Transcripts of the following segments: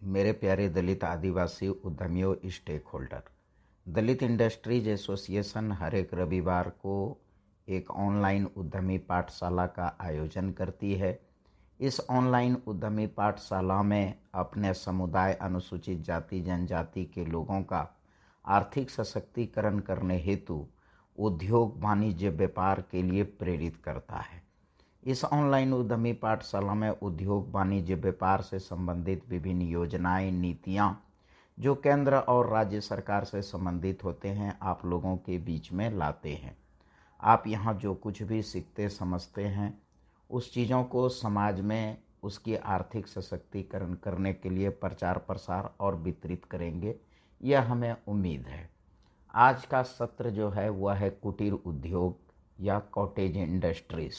मेरे प्यारे दलित आदिवासी उद्यमियों, स्टेक होल्डर, दलित इंडस्ट्रीज एसोसिएशन हर एक रविवार को एक ऑनलाइन उद्यमी पाठशाला का आयोजन करती है। इस ऑनलाइन उद्यमी पाठशाला में अपने समुदाय अनुसूचित जाति जनजाति के लोगों का आर्थिक सशक्तिकरण करने हेतु उद्योग वाणिज्य व्यापार के लिए प्रेरित करता है। इस ऑनलाइन उद्यमी पाठशाला में उद्योग वाणिज्य व्यापार से संबंधित विभिन्न योजनाएं, नीतियां जो केंद्र और राज्य सरकार से संबंधित होते हैं, आप लोगों के बीच में लाते हैं। आप यहाँ जो कुछ भी सीखते समझते हैं, उस चीज़ों को समाज में उसकी आर्थिक सशक्तिकरण करने के लिए प्रचार प्रसार और वितरित करेंगे, यह हमें उम्मीद है। आज का सत्र जो है वह है कुटीर उद्योग या कॉटेज इंडस्ट्रीज।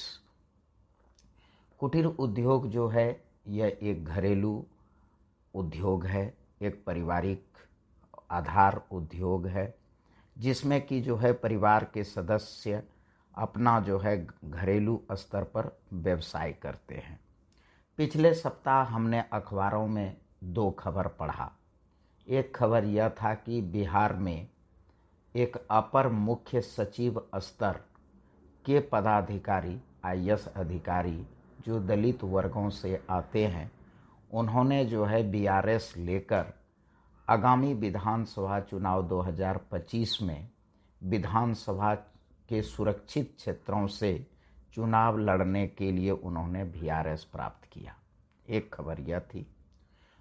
कुटीर उद्योग जो है यह एक घरेलू उद्योग है, एक पारिवारिक आधार उद्योग है, जिसमें कि जो है परिवार के सदस्य अपना जो है घरेलू स्तर पर व्यवसाय करते हैं। पिछले सप्ताह हमने अखबारों में दो खबर पढ़ा। एक खबर यह था कि बिहार में एक अपर मुख्य सचिव स्तर के पदाधिकारी, आईएएस अधिकारी जो दलित वर्गों से आते हैं, उन्होंने जो है बीआरएस लेकर आगामी विधानसभा चुनाव 2025 में विधानसभा के सुरक्षित क्षेत्रों से चुनाव लड़ने के लिए उन्होंने बीआरएस प्राप्त किया। एक खबर यह थी।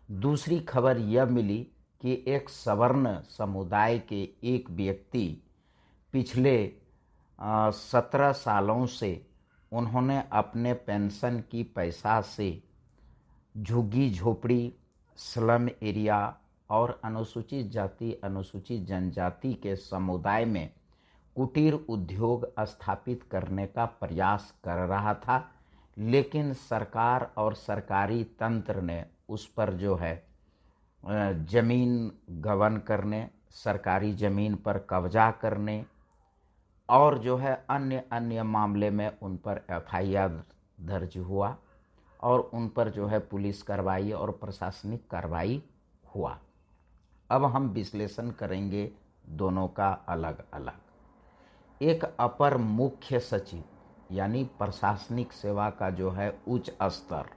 दूसरी खबर यह मिली कि एक सवर्ण समुदाय के एक व्यक्ति पिछले 17 सालों से उन्होंने अपने पेंशन की पैसा से झुग्गी झोपड़ी, स्लम एरिया और अनुसूचित जाति अनुसूचित जनजाति के समुदाय में कुटीर उद्योग स्थापित करने का प्रयास कर रहा था, लेकिन सरकार और सरकारी तंत्र ने उस पर जो है जमीन गबन करने, सरकारी ज़मीन पर कब्जा करने और जो है अन्य मामले में उन पर एफआईआर दर्ज हुआ और उन पर जो है पुलिस कार्रवाई और प्रशासनिक कार्रवाई हुआ। अब हम विश्लेषण करेंगे दोनों का अलग अलग। एक अपर मुख्य सचिव यानी प्रशासनिक सेवा का जो है उच्च स्तर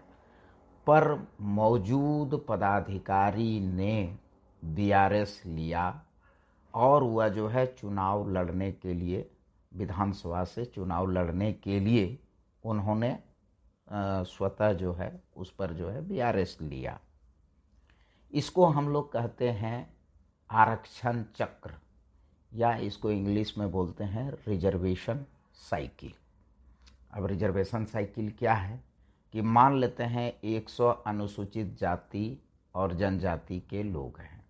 पर मौजूद पदाधिकारी ने बीआरएस लिया और वह जो है चुनाव लड़ने के लिए, विधानसभा से चुनाव लड़ने के लिए उन्होंने स्वतः जो है उस पर जो है बीआरएस लिया। इसको हम लोग कहते हैं आरक्षण चक्र, या इसको इंग्लिश में बोलते हैं रिजर्वेशन साइकिल। अब रिजर्वेशन साइकिल क्या है कि मान लेते हैं 100 अनुसूचित जाति और जनजाति के लोग हैं।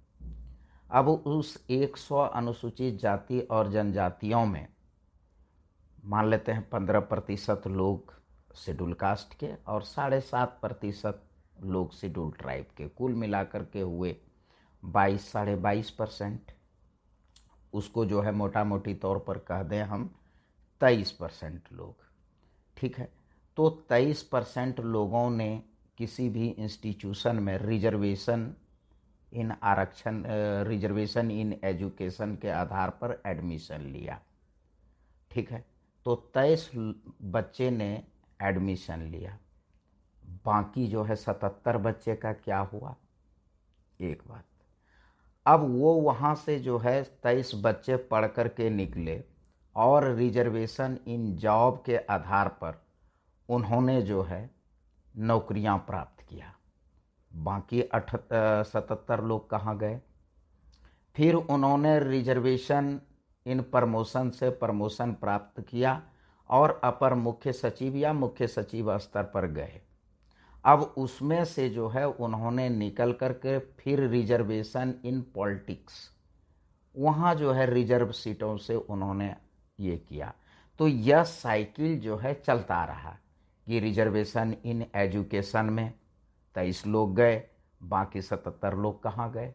अब उस 100 अनुसूचित जाति और जनजातियों में मान लेते हैं 15% लोग शेड्यूल कास्ट के और 7.5% लोग शेड्यूल ट्राइब के, कुल मिलाकर के हुए 22-22%। उसको जो है मोटा मोटी तौर पर कह दें हम 23% लोग, ठीक है। तो 23% लोगों ने किसी भी इंस्टीट्यूशन में रिजर्वेशन इन एजुकेशन के आधार पर एडमिशन लिया, ठीक है। तो 23 बच्चे ने एडमिशन लिया, बाकी जो है 77 बच्चे का क्या हुआ? एक बात। अब वो वहाँ से जो है 23 बच्चे पढ़ कर के निकले और रिजर्वेशन इन जॉब के आधार पर उन्होंने जो है नौकरियां प्राप्त किया। बाकी 77 लोग कहाँ गए? फिर उन्होंने रिजर्वेशन इन प्रमोशन से प्रमोशन प्राप्त किया और अपर मुख्य सचिव या मुख्य सचिव स्तर पर गए। अब उसमें से जो है उन्होंने निकल करके फिर रिजर्वेशन इन पॉलिटिक्स, वहाँ जो है रिजर्व सीटों से उन्होंने ये किया। तो यह साइकिल जो है चलता रहा कि रिजर्वेशन इन एजुकेशन में 23 लोग गए, बाकी 77 लोग कहाँ गए?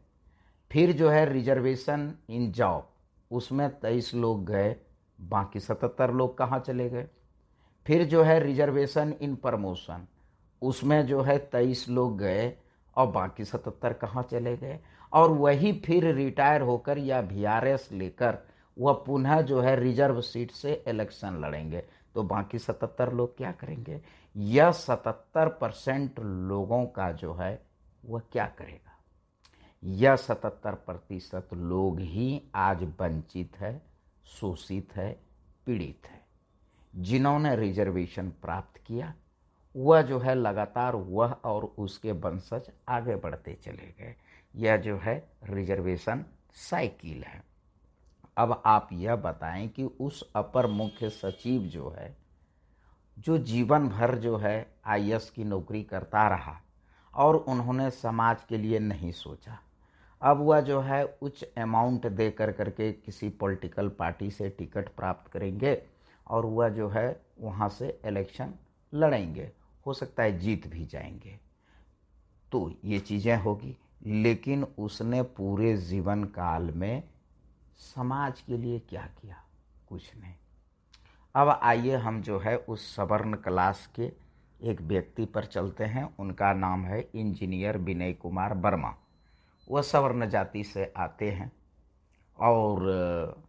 फिर जो है रिजर्वेशन इन जॉब, उसमें 23 लोग गए, बाकी 77 लोग कहाँ चले गए? फिर जो है रिजर्वेशन इन प्रमोशन, उसमें जो है 23 लोग गए और बाकी 77 कहाँ चले गए? और वही फिर रिटायर होकर या वीआरएस लेकर वह पुनः जो है रिजर्व सीट से इलेक्शन लड़ेंगे, तो बाकी 77 लोग क्या करेंगे? यह 77% लोगों का जो है वह क्या करेगा? यह 77% लोग ही आज वंचित है, शोषित है, पीड़ित है। जिन्होंने रिजर्वेशन प्राप्त किया वह जो है लगातार वह और उसके वंशज आगे बढ़ते चले गए। यह जो है रिजर्वेशन साइकिल है। अब आप यह बताएं कि उस अपर मुख्य सचिव जो है, जो जीवन भर जो है आईएएस की नौकरी करता रहा और उन्होंने समाज के लिए नहीं सोचा, अब वह जो है उच्च अमाउंट दे करके किसी पॉलिटिकल पार्टी से टिकट प्राप्त करेंगे और वह जो है वहाँ से इलेक्शन लड़ेंगे, हो सकता है जीत भी जाएंगे, तो ये चीज़ें होगी। लेकिन उसने पूरे जीवन काल में समाज के लिए क्या किया? कुछ नहीं। अब आइए हम जो है उस सवर्ण क्लास के एक व्यक्ति पर चलते हैं। उनका नाम है इंजीनियर विनय कुमार वर्मा। वह सवर्ण जाति से आते हैं और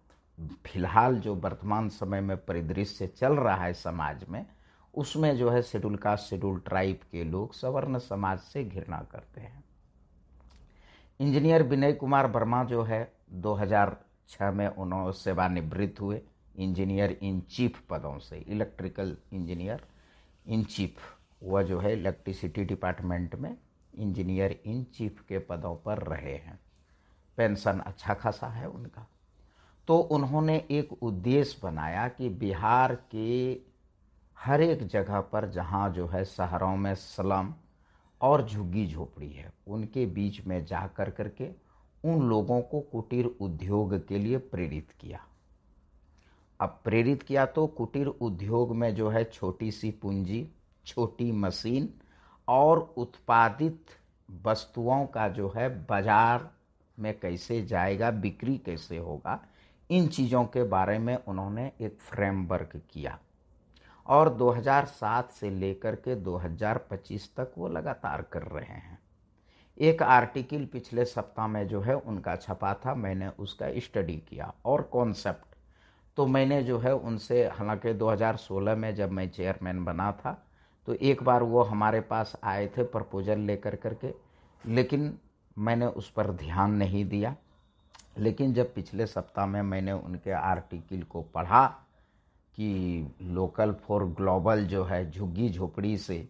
फिलहाल जो वर्तमान समय में परिदृश्य चल रहा है समाज में, उसमें जो है शेड्यूल कास्ट शेड्यूल ट्राइब के लोग सवर्ण समाज से घृणा करते हैं। इंजीनियर विनय कुमार वर्मा जो है 2006 में उन्होंने सेवानिवृत्त हुए इंजीनियर इन चीफ पदों से। इलेक्ट्रिकल इंजीनियर इन चीफ, वह जो है इलेक्ट्रिसिटी डिपार्टमेंट में इंजीनियर इन चीफ के पदों पर रहे हैं। पेंशन अच्छा खासा है उनका। तो उन्होंने एक उद्देश्य बनाया कि बिहार के हर एक जगह पर जहाँ जो है शहरों में स्लम और झुग्गी झोपड़ी है, उनके बीच में जा कर के उन लोगों को कुटीर उद्योग के लिए प्रेरित किया। अब प्रेरित किया तो कुटीर उद्योग में जो है छोटी सी पूंजी, छोटी मशीन और उत्पादित वस्तुओं का जो है बाजार में कैसे जाएगा, बिक्री कैसे होगा, इन चीज़ों के बारे में उन्होंने एक फ्रेमवर्क किया और 2007 से लेकर के 2025 तक वो लगातार कर रहे हैं। एक आर्टिकल पिछले सप्ताह में जो है उनका छपा था, मैंने उसका स्टडी किया और कॉन्सेप्ट तो मैंने जो है उनसे, हालांकि 2016 में जब मैं चेयरमैन बना था तो एक बार वो हमारे पास आए थे प्रपोजल लेकर करके, लेकिन मैंने उस पर ध्यान नहीं दिया। लेकिन जब पिछले सप्ताह में मैंने उनके आर्टिकल को पढ़ा कि लोकल फॉर ग्लोबल जो है झुग्गी झोपड़ी से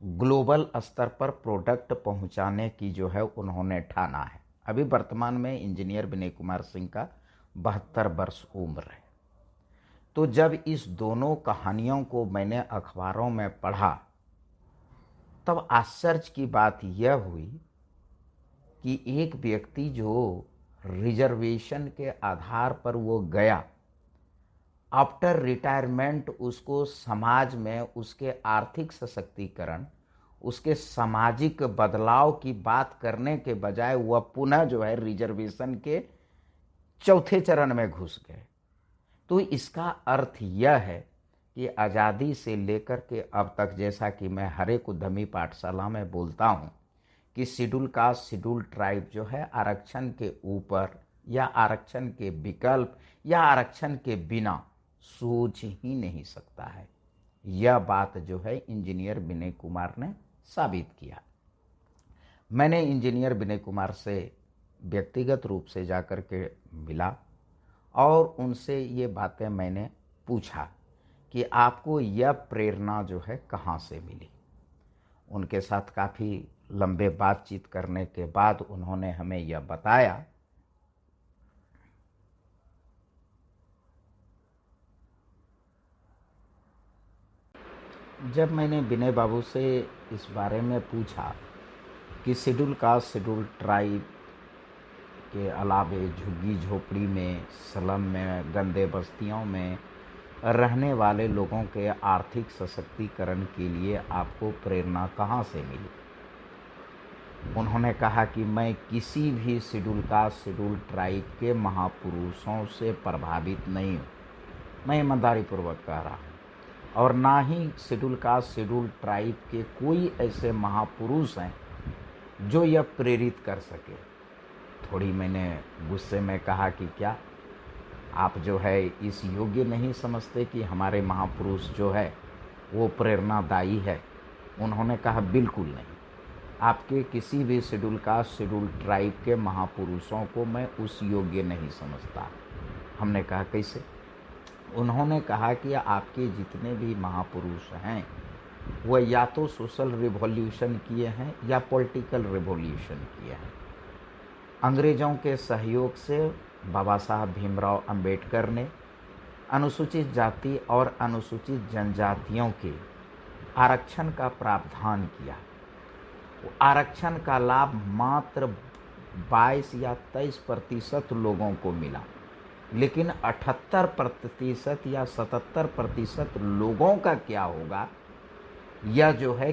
ग्लोबल स्तर पर प्रोडक्ट पहुंचाने की जो है उन्होंने ठाना है। अभी वर्तमान में इंजीनियर विनय कुमार सिंह का 72 वर्ष उम्र है। तो जब इस दोनों कहानियों को मैंने अखबारों में पढ़ा तब आश्चर्य की बात यह हुई कि एक व्यक्ति जो रिजर्वेशन के आधार पर वो गया, आफ्टर रिटायरमेंट उसको समाज में उसके आर्थिक सशक्तिकरण, उसके सामाजिक बदलाव की बात करने के बजाय वह पुनः जो है रिजर्वेशन के चौथे चरण में घुस गए। तो इसका अर्थ यह है कि आज़ादी से लेकर के अब तक, जैसा कि मैं हर एक उद्यमी पाठशाला में बोलता हूँ कि शेड्यूल कास्ट शेड्यूल ट्राइब जो है आरक्षण के ऊपर या आरक्षण के विकल्प या आरक्षण के बिना सोच ही नहीं सकता है। यह बात जो है इंजीनियर विनय कुमार ने साबित किया। मैंने इंजीनियर विनय कुमार से व्यक्तिगत रूप से जाकर के मिला और उनसे ये बातें मैंने पूछा कि आपको यह प्रेरणा जो है कहाँ से मिली। उनके साथ काफ़ी लंबे बातचीत करने के बाद उन्होंने हमें यह बताया जब मैंने विनय बाबू से इस बारे में पूछा कि शेड्यूल कास्ट शेड्यूल ट्राइब के अलावे झुग्गी झोपड़ी में, स्लम में, गंदे बस्तियों में रहने वाले लोगों के आर्थिक सशक्तिकरण के लिए आपको प्रेरणा कहाँ से मिली। उन्होंने कहा कि मैं किसी भी शेड्यूल कास्ट शेड्यूल ट्राइब के महापुरुषों से प्रभावित नहीं हूँ, मैं ईमानदारी पूर्वक कह रहा हूँ, और ना ही शेड्यूल कास्ट शेड्यूल ट्राइब के कोई ऐसे महापुरुष हैं जो यह प्रेरित कर सके। थोड़ी मैंने गुस्से में कहा कि क्या आप जो है इस योग्य नहीं समझते कि हमारे महापुरुष जो है वो प्रेरणादायी है? उन्होंने कहा बिल्कुल नहीं, आपके किसी भी शेड्यूल कास्ट शेड्यूल ट्राइब के महापुरुषों को मैं उस योग्य नहीं समझता। हमने कहा कैसे? उन्होंने कहा कि आपके जितने भी महापुरुष हैं वह या तो सोशल रिवॉल्यूशन किए हैं या पॉलिटिकल रिवॉल्यूशन किए हैं। अंग्रेज़ों के सहयोग से बाबा साहब भीमराव अंबेडकर ने अनुसूचित जाति और अनुसूचित जनजातियों के आरक्षण का प्रावधान किया। आरक्षण का लाभ मात्र 22 या 23% लोगों को मिला, लेकिन 78% या 77% लोगों का क्या होगा, यह जो है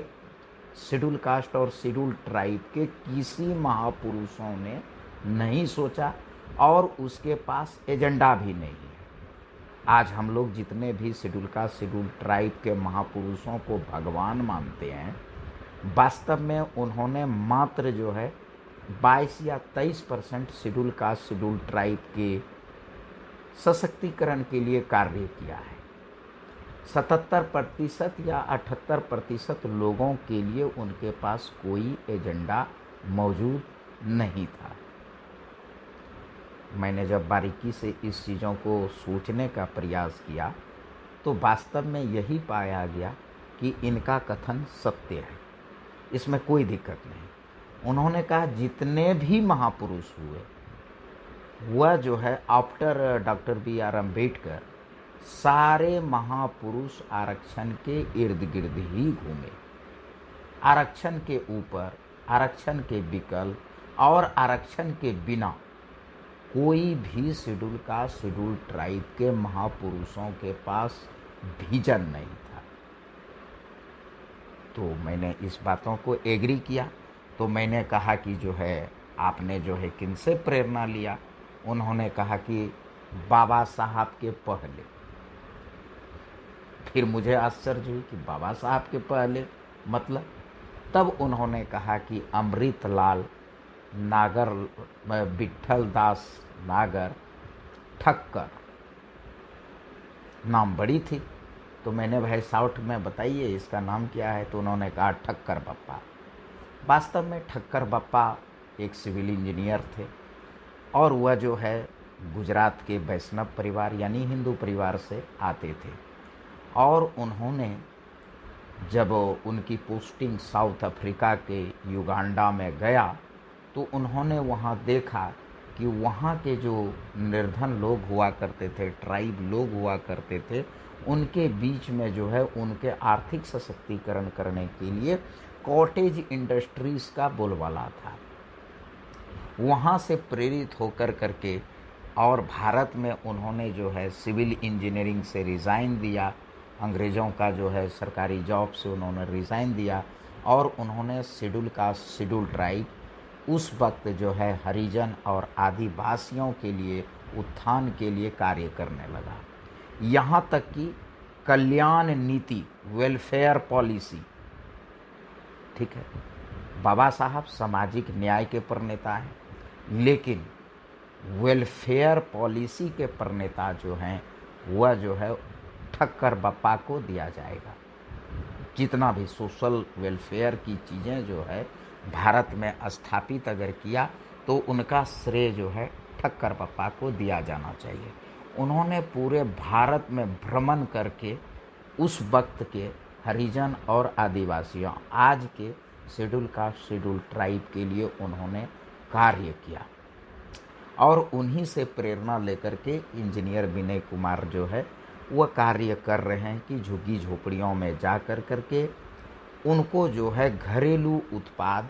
शेड्यूल कास्ट और शेड्यूल ट्राइब के किसी महापुरुषों ने नहीं सोचा और उसके पास एजेंडा भी नहीं है। आज हम लोग जितने भी शेड्यूल कास्ट शेड्यूल ट्राइब के महापुरुषों को भगवान मानते हैं, वास्तव में उन्होंने मात्र जो है 22 या 23% शेड्यूल कास्ट शेड्यूल ट्राइब के सशक्तिकरण के लिए कार्य किया है। 77% या 78% लोगों के लिए उनके पास कोई एजेंडा मौजूद नहीं था। मैंने जब बारीकी से इस चीज़ों को सोचने का प्रयास किया तो वास्तव में यही पाया गया कि इनका कथन सत्य है, इसमें कोई दिक्कत नहीं। उन्होंने कहा जितने भी महापुरुष हुए वह जो है आफ्टर डॉक्टर B.R. अम्बेडकर सारे महापुरुष आरक्षण के इर्द गिर्द ही घूमे। आरक्षण के ऊपर, आरक्षण के विकल्प और आरक्षण के बिना कोई भी शेड्यूल कास्ट शेड्यूल ट्राइब के महापुरुषों के पास विजन नहीं था। तो मैंने इस बातों को एग्री किया। तो मैंने कहा कि जो है आपने जो है किनसे प्रेरणा लिया? उन्होंने कहा कि बाबा साहब के पहले। फिर मुझे आश्चर्य हुई कि बाबा साहब के पहले मतलब? तब उन्होंने कहा कि अमृतलाल नागर, विट्ठल दास नागर ठक्कर नाम बड़ी थी। तो मैंने भाई साउथ में बताइए इसका नाम क्या है? तो उन्होंने कहा ठक्कर बप्पा। वास्तव में ठक्कर बप्पा एक सिविल इंजीनियर थे और वह जो है गुजरात के वैष्णव परिवार यानी हिंदू परिवार से आते थे। और उन्होंने जब उनकी पोस्टिंग साउथ अफ्रीका के युगांडा में गया तो उन्होंने वहाँ देखा कि वहाँ के जो निर्धन लोग हुआ करते थे, ट्राइब लोग हुआ करते थे, उनके बीच में जो है उनके आर्थिक सशक्तिकरण करने के लिए कॉटेज इंडस्ट्रीज़ का बोलबाला था। वहाँ से प्रेरित होकर करके और भारत में उन्होंने जो है सिविल इंजीनियरिंग से रिज़ाइन दिया, अंग्रेज़ों का जो है सरकारी जॉब से उन्होंने रिज़ाइन दिया और उन्होंने शेड्यूल कास्ट शेड्यूल ट्राइब उस वक्त जो है हरिजन और आदिवासियों के लिए उत्थान के लिए कार्य करने लगा। यहाँ तक कि कल्याण नीति, वेलफेयर पॉलिसी, ठीक है, बाबा साहब सामाजिक न्याय के प्रणेता हैं, लेकिन वेलफेयर पॉलिसी के प्रणेता जो हैं वह जो है ठक्कर बप्पा को दिया जाएगा। जितना भी सोशल वेलफेयर की चीज़ें जो है भारत में स्थापित अगर किया तो उनका श्रेय जो है ठक्कर बप्पा को दिया जाना चाहिए। उन्होंने पूरे भारत में भ्रमण करके उस वक्त के हरिजन और आदिवासियों, आज के शेड्यूल कास्ट शेड्यूल ट्राइब के लिए उन्होंने कार्य किया और उन्हीं से प्रेरणा लेकर के इंजीनियर विनय कुमार जो है वह कार्य कर रहे हैं कि झुग्गी झोपड़ियों में जा कर करके उनको जो है घरेलू उत्पाद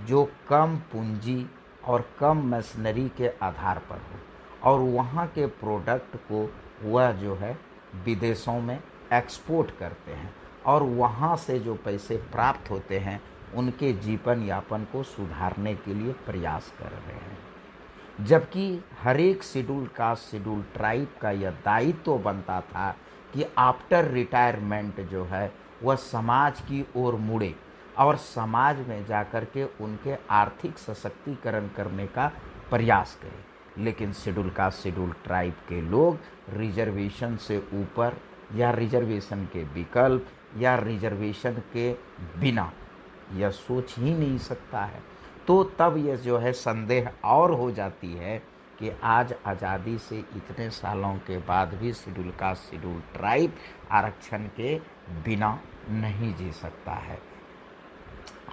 जो कम पूंजी और कम मशीनरी के आधार पर हो और वहाँ के प्रोडक्ट को वह जो है विदेशों में एक्सपोर्ट करते हैं और वहाँ से जो पैसे प्राप्त होते हैं उनके जीवन यापन को सुधारने के लिए प्रयास कर रहे हैं। जबकि हर एक शेड्यूल कास्ट शेड्यूल ट्राइब का यह दायित्व बनता था कि आफ्टर रिटायरमेंट जो है वह समाज की ओर मुड़े, और समाज में जाकर के उनके आर्थिक सशक्तिकरण करने का प्रयास करें। लेकिन शेड्यूल कास्ट शेड्यूल ट्राइब के लोग रिजर्वेशन से ऊपर या रिजर्वेशन के विकल्प या रिजर्वेशन के बिना यह सोच ही नहीं सकता है। तो तब यह जो है संदेह और हो जाती है कि आज आज़ादी से इतने सालों के बाद भी शेड्यूल कास्ट शेड्यूल ट्राइब आरक्षण के बिना नहीं जी सकता है।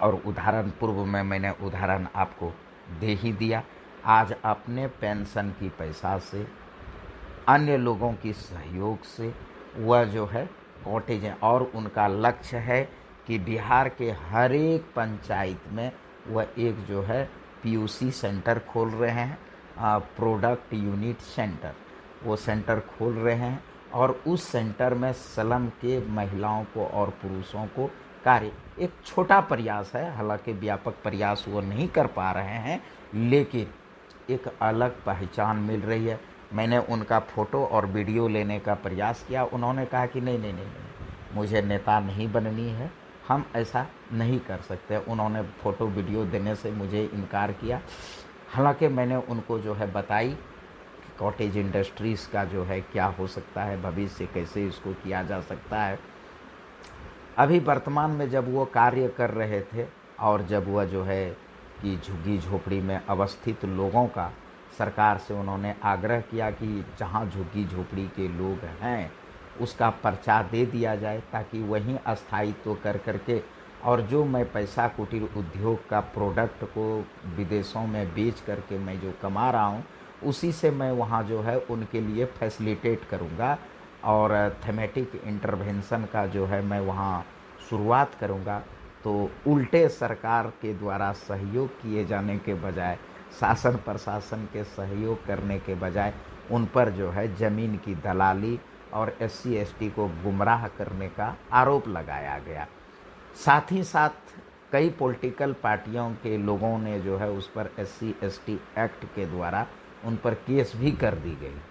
और उदाहरण पूर्व में मैंने उदाहरण आपको दे ही दिया। आज अपने पेंशन की पैसा से, अन्य लोगों की सहयोग से वह जो है कॉटेज हैं, और उनका लक्ष्य है कि बिहार के हर एक पंचायत में वह एक जो है पीयूसी सेंटर खोल रहे हैं, प्रोडक्ट यूनिट सेंटर, वो सेंटर खोल रहे हैं। और उस सेंटर में स्लम के महिलाओं को और पुरुषों को कार्य, एक छोटा प्रयास है, हालांकि व्यापक प्रयास वो नहीं कर पा रहे हैं, लेकिन एक अलग पहचान मिल रही है। मैंने उनका फ़ोटो और वीडियो लेने का प्रयास किया, उन्होंने कहा कि नहीं नहीं नहीं नहीं, मुझे नेता नहीं बननी है, हम ऐसा नहीं कर सकते। उन्होंने फ़ोटो वीडियो देने से मुझे इनकार किया। हालांकि मैंने उनको जो है बताई कॉटेज इंडस्ट्रीज़ का जो है क्या हो सकता है, भविष्य कैसे इसको किया जा सकता है। अभी वर्तमान में जब वो कार्य कर रहे थे और जब वह जो है कि झुग्गी झोपड़ी में अवस्थित लोगों का सरकार से उन्होंने आग्रह किया कि जहाँ झुग्गी झोपड़ी के लोग हैं उसका पर्चा दे दिया जाए, ताकि वहीं अस्थायित्व कर करके, और जो मैं पैसा कुटीर उद्योग का प्रोडक्ट को विदेशों में बेच करके मैं जो कमा रहा हूँ, उसी से मैं वहाँ जो है उनके लिए फैसिलिटेट करूँगा और थेमेटिक इंटरवेंशन का जो है मैं वहाँ शुरुआत करूँगा। तो उल्टे सरकार के द्वारा सहयोग किए जाने के बजाय, शासन प्रशासन के सहयोग करने के बजाय उन पर जो है ज़मीन की दलाली और SC ST को गुमराह करने का आरोप लगाया गया। साथ ही साथ कई पॉलिटिकल पार्टियों के लोगों ने जो है उस पर SC ST एक्ट के द्वारा उन पर केस भी कर दी गई।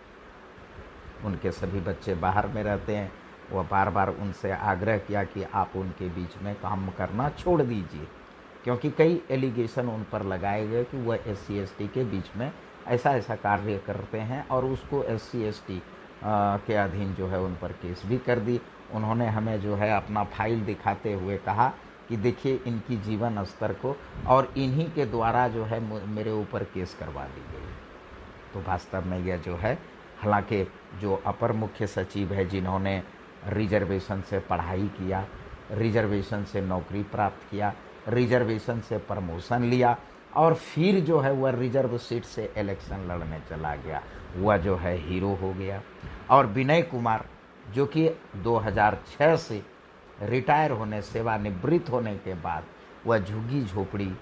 उनके सभी बच्चे बाहर में रहते हैं, वह बार बार उनसे आग्रह किया कि आप उनके बीच में काम करना छोड़ दीजिए, क्योंकि कई एलिगेशन उन पर लगाए गए कि वह SC ST के बीच में ऐसा ऐसा कार्य करते हैं, और उसको SC ST के अधीन जो है उन पर केस भी कर दी। उन्होंने हमें जो है अपना फाइल दिखाते हुए कहा कि देखिए इनकी जीवन स्तर को, और इन्हीं के द्वारा जो है मेरे ऊपर केस करवा दी गई। तो वास्तव में यह जो है, हालांकि जो अपर मुख्य सचिव है जिन्होंने रिजर्वेशन से पढ़ाई किया, रिजर्वेशन से नौकरी प्राप्त किया, रिजर्वेशन से प्रमोशन लिया, और फिर जो है वह रिजर्व सीट से इलेक्शन लड़ने चला गया, वह जो है हीरो हो गया। और विनय कुमार जो कि 2006 से रिटायर होने, सेवानिवृत्त होने के बाद वह झुग्गी झोपड़ी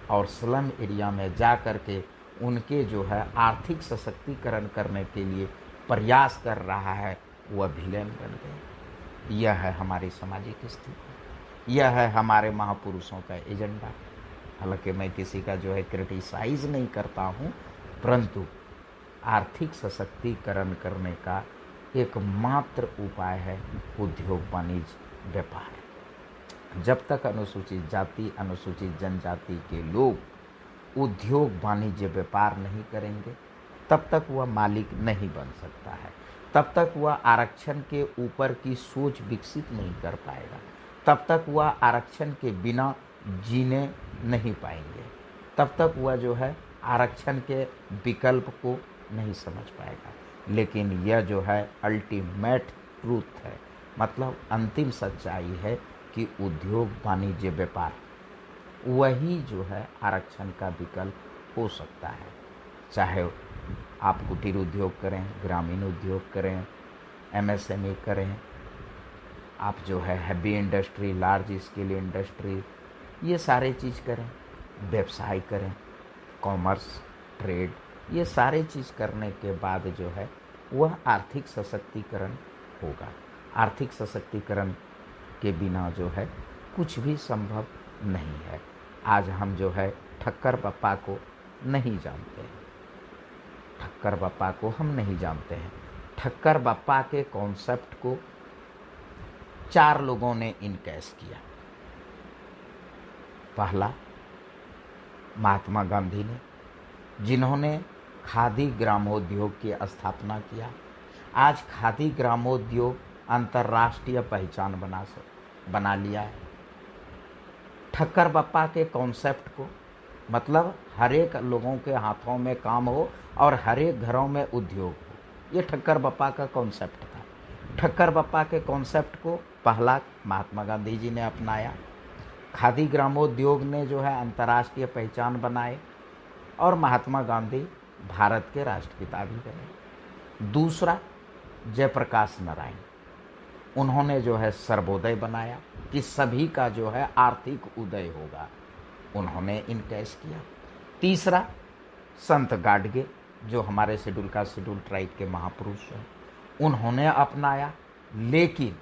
और स्लम एरिया में जा कर के उनके जो है आर्थिक सशक्तिकरण करने के लिए प्रयास कर रहा है, वह विलेन बन गए। यह है हमारी सामाजिक स्थिति, यह है हमारे महापुरुषों का एजेंडा। हालांकि मैं किसी का जो है क्रिटिसाइज नहीं करता हूँ, परंतु आर्थिक सशक्तिकरण करने का एकमात्र उपाय है उद्योग वाणिज्य व्यापार। जब तक अनुसूचित जाति अनुसूचित जनजाति के लोग उद्योग वाणिज्य व्यापार नहीं करेंगे, तब तक वह मालिक नहीं बन सकता है, तब तक वह आरक्षण के ऊपर की सोच विकसित नहीं कर पाएगा, तब तक वह आरक्षण के बिना जीने नहीं पाएंगे, तब तक वह जो है आरक्षण के विकल्प को नहीं समझ पाएगा। लेकिन यह जो है अल्टीमेट ट्रूथ है, मतलब अंतिम सच्चाई है कि उद्योग वाणिज्य व्यापार वही जो है आरक्षण का विकल्प हो सकता है। चाहे आप कुटीर उद्योग करें, ग्रामीण उद्योग करें, MSME करें, आप जो है heavy industry, large scale industry, ये सारे चीज़ करें, व्यवसाय करें, कॉमर्स, ट्रेड, ये सारे चीज़ करने के बाद जो है वह आर्थिक सशक्तिकरण होगा। आर्थिक सशक्तिकरण के बिना जो है कुछ भी संभव नहीं है। आज हम जो है ठक्कर बप्पा को नहीं जानते हैं, ठक्कर बप्पा को हम नहीं जानते हैं। ठक्कर बप्पा के कॉन्सेप्ट को 4 लोगों ने इनकैश किया। पहला महात्मा गांधी ने, जिन्होंने खादी ग्रामोद्योग की स्थापना किया। आज खादी ग्रामोद्योग अंतर्राष्ट्रीय पहचान बना लिया है। ठक्कर बप्पा के कॉन्सेप्ट को, मतलब हर एक लोगों के हाथों में काम हो और हर एक घरों में उद्योग हो, ये ठक्कर बप्पा का कॉन्सेप्ट था। ठक्कर बप्पा के कॉन्सेप्ट को पहला महात्मा गांधी जी ने अपनाया। खादी ग्रामोद्योग ने जो है अंतर्राष्ट्रीय पहचान बनाए और महात्मा गांधी भारत के राष्ट्रपिता भी बने। दूसरा जयप्रकाश नारायण, उन्होंने जो है सर्वोदय बनाया कि सभी का जो है आर्थिक उदय होगा, उन्होंने इनकैश किया। तीसरा संत गाडगे, जो हमारे शेड्यूल का शेड्यूल ट्राइब के महापुरुष हैं, उन्होंने अपनाया, लेकिन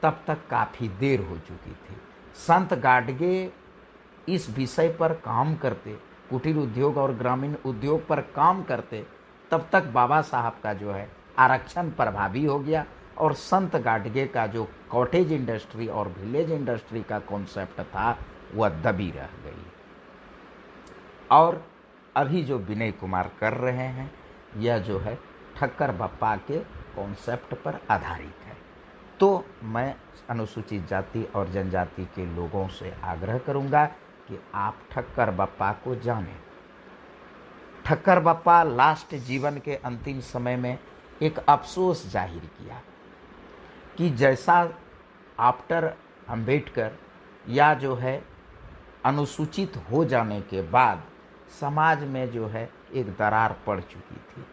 तब तक काफ़ी देर हो चुकी थी। संत गाडगे इस विषय पर काम करते, कुटीर उद्योग और ग्रामीण उद्योग पर काम करते, तब तक बाबा साहब का जो है आरक्षण प्रभावी हो गया और संत गाडगे का जो कॉटेज इंडस्ट्री और विलेज इंडस्ट्री का कॉन्सेप्ट था वह दबी रह गई। और अभी जो विनय कुमार कर रहे हैं यह जो है ठक्कर बप्पा के कॉन्सेप्ट पर आधारित है। तो मैं अनुसूचित जाति और जनजाति के लोगों से आग्रह करूंगा कि आप ठक्कर बप्पा को जानें। ठक्कर बप्पा लास्ट जीवन के अंतिम समय में एक अफसोस जाहिर किया कि जैसा आफ्टर अंबेडकर या जो है अनुसूचित हो जाने के बाद समाज में जो है एक दरार पड़ चुकी थी।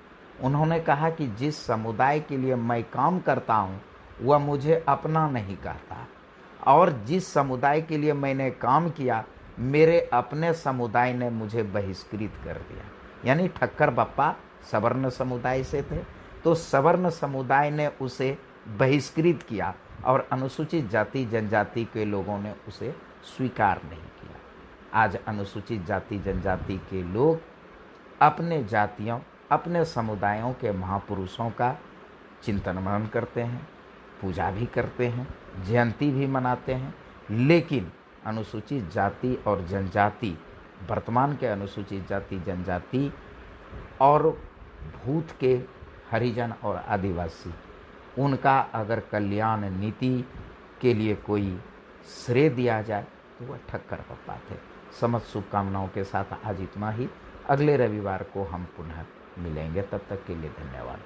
उन्होंने कहा कि जिस समुदाय के लिए मैं काम करता हूँ वह मुझे अपना नहीं कहता, और जिस समुदाय के लिए मैंने काम किया मेरे अपने समुदाय ने मुझे बहिष्कृत कर दिया। यानी ठक्कर बप्पा सवर्ण समुदाय से थे, तो सवर्ण समुदाय ने उसे बहिष्कृत किया और अनुसूचित जाति जनजाति के लोगों ने उसे स्वीकार नहीं किया। आज अनुसूचित जाति जनजाति के लोग अपने जातियों, अपने समुदायों के महापुरुषों का चिंतन मनन करते हैं, पूजा भी करते हैं, जयंती भी मनाते हैं, लेकिन अनुसूचित जाति और जनजाति, वर्तमान के अनुसूचित जाति जनजाति और भूत के हरिजन और आदिवासी, उनका अगर कल्याण नीति के लिए कोई श्रेय दिया जाए तो वह ठक्कर बप्पा थे। समस्त शुभकामनाओं के साथ आज इतना ही। अगले रविवार को हम पुनः मिलेंगे, तब तक के लिए धन्यवाद।